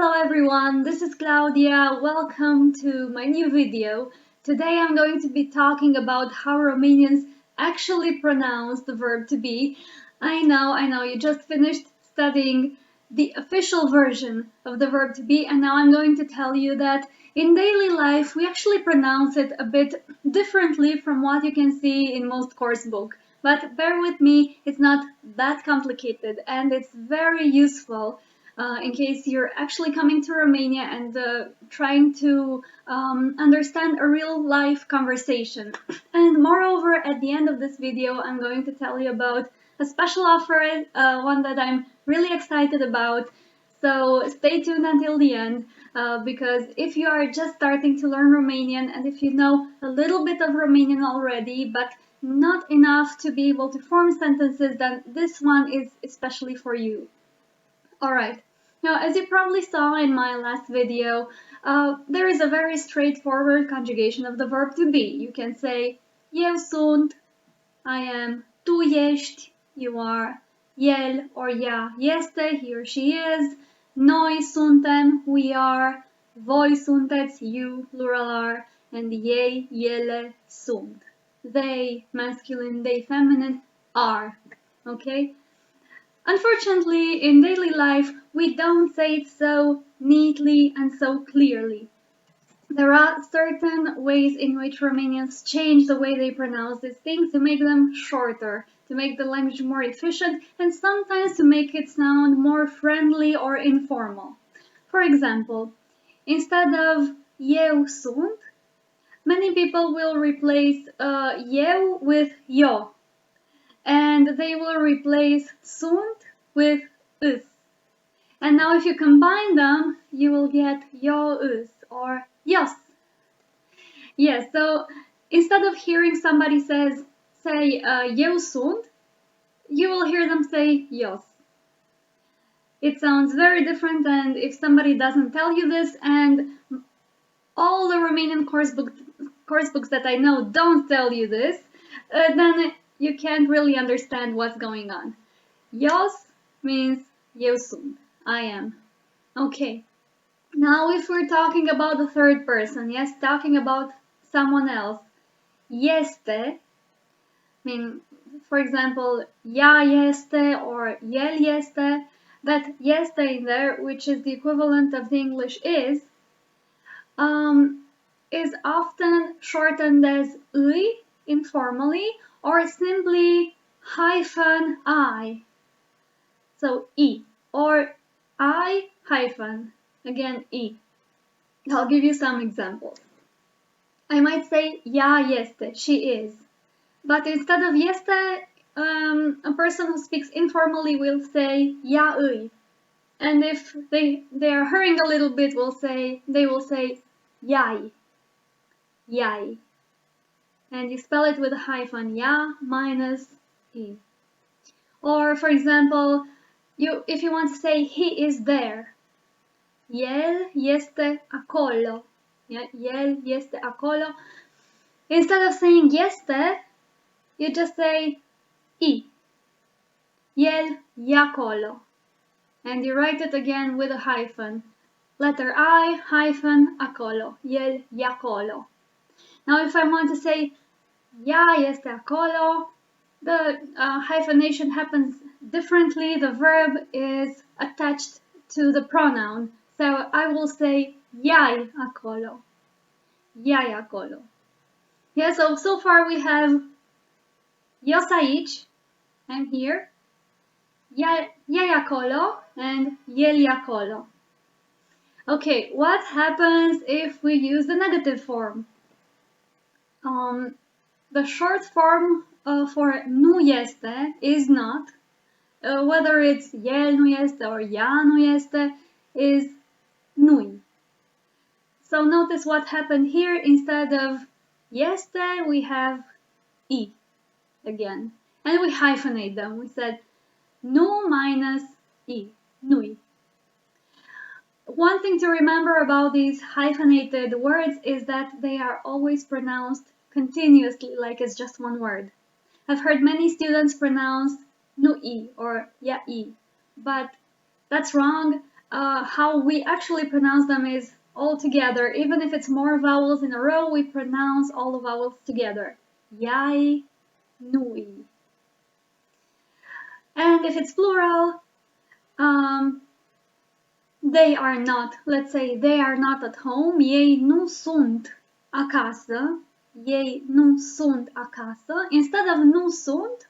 Hello everyone, this is Claudia. Welcome to my new video. Today I'm going to be talking about how Romanians actually pronounce the verb to be. I know, you just finished studying the official version of the verb to be, and now I'm going to tell you that in daily life we actually pronounce it a bit differently from what you can see in most course book. But bear with me, it's not that complicated and it's very useful in case you're actually coming to Romania and trying to understand a real life conversation. And moreover, at the end of this video, I'm going to tell you about a special offer, one that I'm really excited about. So stay tuned until the end, because if you are just starting to learn Romanian and if you know a little bit of Romanian already, but not enough to be able to form sentences, then this one is especially for you. Alright, now as you probably saw in my last video, there is a very straightforward conjugation of the verb to be. You can say eu sunt, I am, tu ești, you are, el or ea este, he or she is, noi suntem, we are, voi sunteți, you, plural are, and ei, ele sunt. They, masculine, they, feminine, are. Okay? Unfortunately, in daily life, we don't say it so neatly and so clearly. There are certain ways in which Romanians change the way they pronounce these things to make them shorter, to make the language more efficient, and sometimes to make it sound more friendly or informal. For example, instead of eu sunt, many people will replace eu with yo, and they will replace sunt with us. And now if you combine them, you will get yo us or yos. Yes, so instead of hearing somebody say eu sunt, you will hear them say yos. It sounds very different, and if somebody doesn't tell you this, and all the Romanian course books that I know don't tell you this, then you can't really understand what's going on. Yos means eu sunt, I am. Okay. Now if we're talking about the third person, yes, talking about someone else, este, for example, ea este or el este, that este in there, which is the equivalent of the English is often shortened as îi informally, or simply hyphen I. So E, or I hyphen, again E. I'll give you some examples. I might say ea este, she is. But instead of este, a person who speaks informally will say ea îi. And if they are hurrying a little bit, they will say iai. Iai. And you spell it with a hyphen, ya minus e. Or for example, if you want to say he is there, el este acolo. Yeah, el este acolo. Instead of saying este, you just say I. El e acolo. And you write it again with a hyphen. Letter I hyphen acolo. El e acolo. Now if I want to say ea este acolo, the hyphenation happens differently. The verb is attached to the pronoun. So I will say iai acolo. Iai acolo. Yeah, so far we have ios aici, I'm here, iai acolo, and el e acolo. Okay, what happens if we use the negative form? The short form for nu este is not, whether it's el nu este or ea nu este, is nui. So notice what happened here. Instead of este, we have I again. And we hyphenate them. We said nu minus I, nui. One thing to remember about these hyphenated words is that they are always pronounced continuously, like it's just one word. I've heard many students pronounce nu-i or ya-i, but that's wrong. how we actually pronounce them is all together. Even if it's more vowels in a row, we pronounce all the vowels together. Yai, nui. And if it's plural, they are not. Let's say they are not at home. Ei nu sunt acasă. Ei nu sunt acasă. Instead of nu sunt,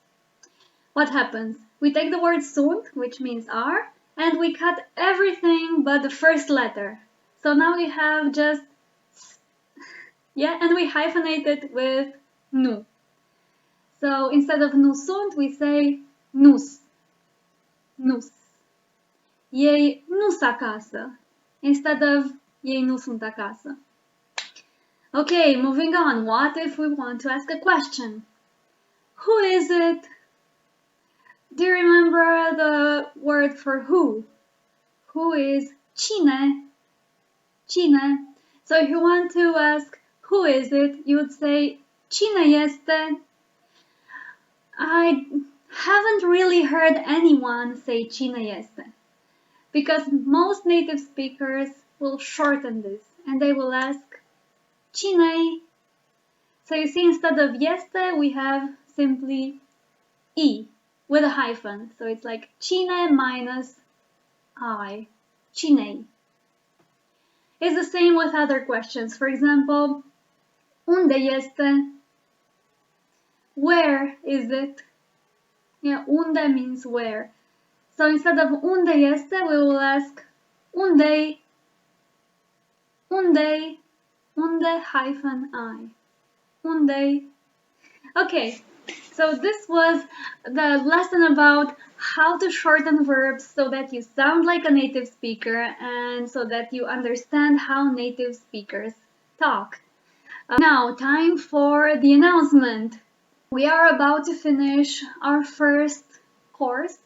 what happens? We take the word sunt, which means are, and we cut everything but the first letter. So now we have just, yeah, and we hyphenate it with nu. So instead of nu sunt, we say nus. Nus. Ei nu sunt acasă. Instead of ei nu sunt acasă. Okay, moving on. What if we want to ask a question? Who is it? Do you remember the word for who? Who is cine? Cine. So if you want to ask who is it, you would say cine este? I haven't really heard anyone say cine este, because most native speakers will shorten this and they will ask cine. So you see, instead of este, we have simply e with a hyphen. So it's like cine minus I. Cine. It's the same with other questions. For example, unde este? Where is it? Yeah, unde means where. So instead of unde este, we will ask unde, unde, unde hyphen I. Unde. Okay, so this was the lesson about how to shorten verbs so that you sound like a native speaker and so that you understand how native speakers talk. Now, time for the announcement. We are about to finish our first course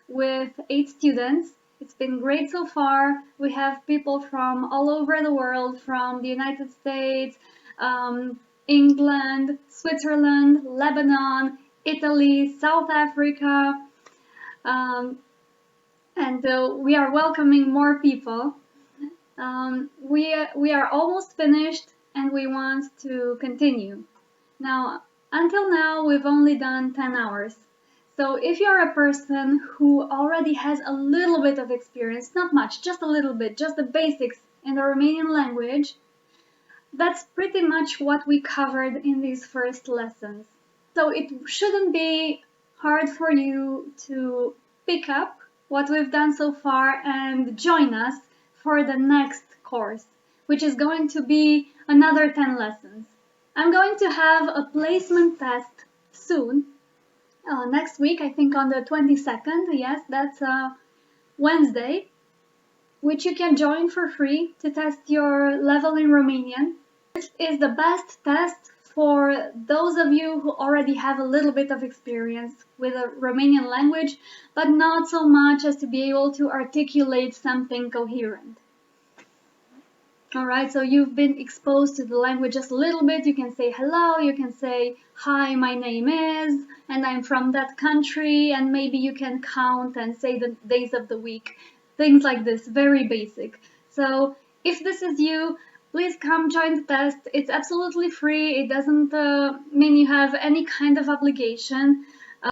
with 8 students. It's been great so far. We have people from all over the world, from the United States, England, Switzerland, Lebanon, Italy, South Africa, and we are welcoming more people. We are almost finished and we want to continue. Now, until now, we've only done 10 hours. So if you're a person who already has a little bit of experience, not much, just a little bit, just the basics in the Romanian language, that's pretty much what we covered in these first lessons. So it shouldn't be hard for you to pick up what we've done so far and join us for the next course, which is going to be another 10 lessons. I'm going to have a placement test soon, next week, I think on the 22nd, yes, that's Wednesday, which you can join for free to test your level in Romanian. This is the best test for those of you who already have a little bit of experience with the Romanian language, but not so much as to be able to articulate something coherent. Alright, so you've been exposed to the language just a little bit. You can say hello, you can say hi, my name is, and I'm from that country, and maybe you can count and say the days of the week. Things like this, very basic. So if this is you, please come join the test. It's absolutely free. It doesn't mean you have any kind of obligation.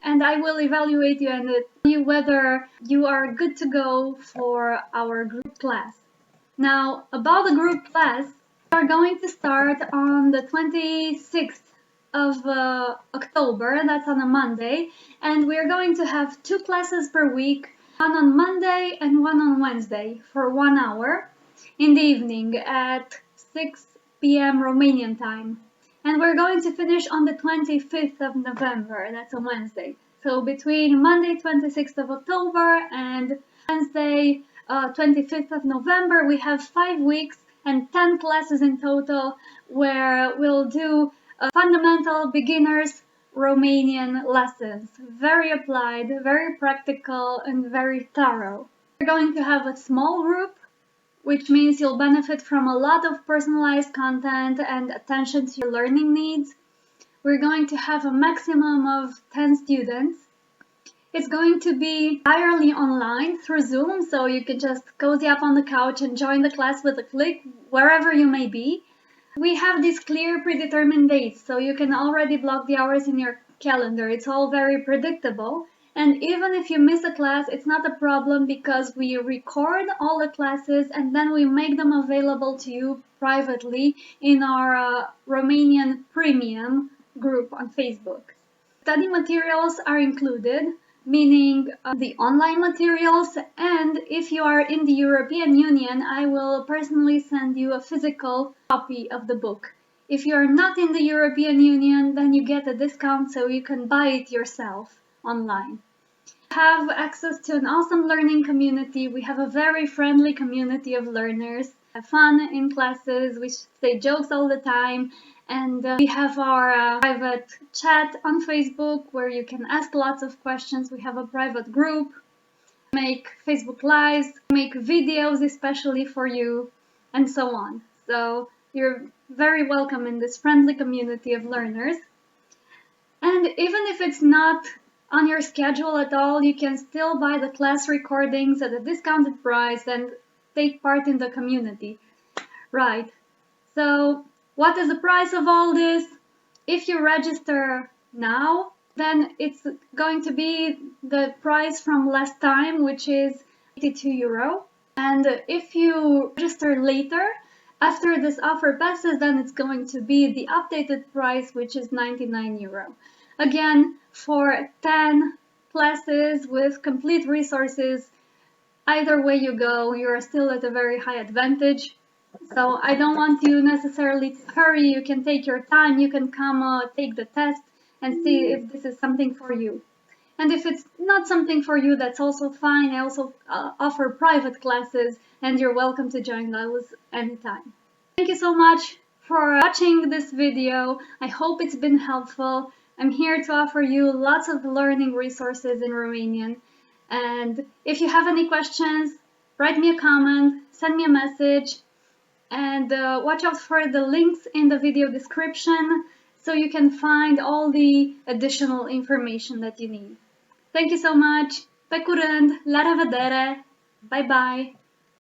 And I will evaluate you and tell you whether you are good to go for our group class. Now, about the group class, we are going to start on the 26th of October, that's on a Monday, and we are going to have 2 classes per week, one on Monday and one on Wednesday for 1 hour in the evening at 6 p.m. Romanian time. And we're going to finish on the 25th of November, that's a Wednesday. So between Monday 26th of October and Wednesday 25th of November, we have 5 weeks and 10 classes in total where we'll do fundamental beginners Romanian lessons. Very applied, very practical, and very thorough. We're going to have a small group, which means you'll benefit from a lot of personalized content and attention to your learning needs. We're going to have a maximum of 10 students. It's going to be entirely online through Zoom, so you can just cozy up on the couch and join the class with a click wherever you may be. We have these clear predetermined dates, so you can already block the hours in your calendar. It's all very predictable. And even if you miss a class, it's not a problem because we record all the classes and then we make them available to you privately in our Romanian Premium group on Facebook. Study materials are included, meaning the online materials, and if you are in the European Union, I will personally send you a physical copy of the book. If you are not in the European Union, then you get a discount so you can buy it yourself online. We have access to an awesome learning community. We have a very friendly community of learners. Have fun in classes, we say jokes all the time, and we have our private chat on Facebook where you can ask lots of questions. We have a private group, make Facebook Lives, make videos especially for you, and so on. So you're very welcome in this friendly community of learners. And even if it's not on your schedule at all, you can still buy the class recordings at a discounted price and take part in the community. Right. So what is the price of all this? If you register now, then it's going to be the price from last time, which is 82 euro. And if you register later, after this offer passes, then it's going to be the updated price, which is 99 euro. Again, for 10 classes with complete resources, either way you go, you are still at a very high advantage. So I don't want you necessarily to hurry. You can take your time. You can come take the test and see if this is something for you. And if it's not something for you, that's also fine. I also offer private classes, and you're welcome to join those anytime. Thank you so much for watching this video. I hope it's been helpful. I'm here to offer you lots of learning resources in Romanian. And if you have any questions, write me a comment, send me a message, and watch out for the links in the video description so you can find all the additional information that you need. Thank you so much. Pe curând, la revedere, bye bye.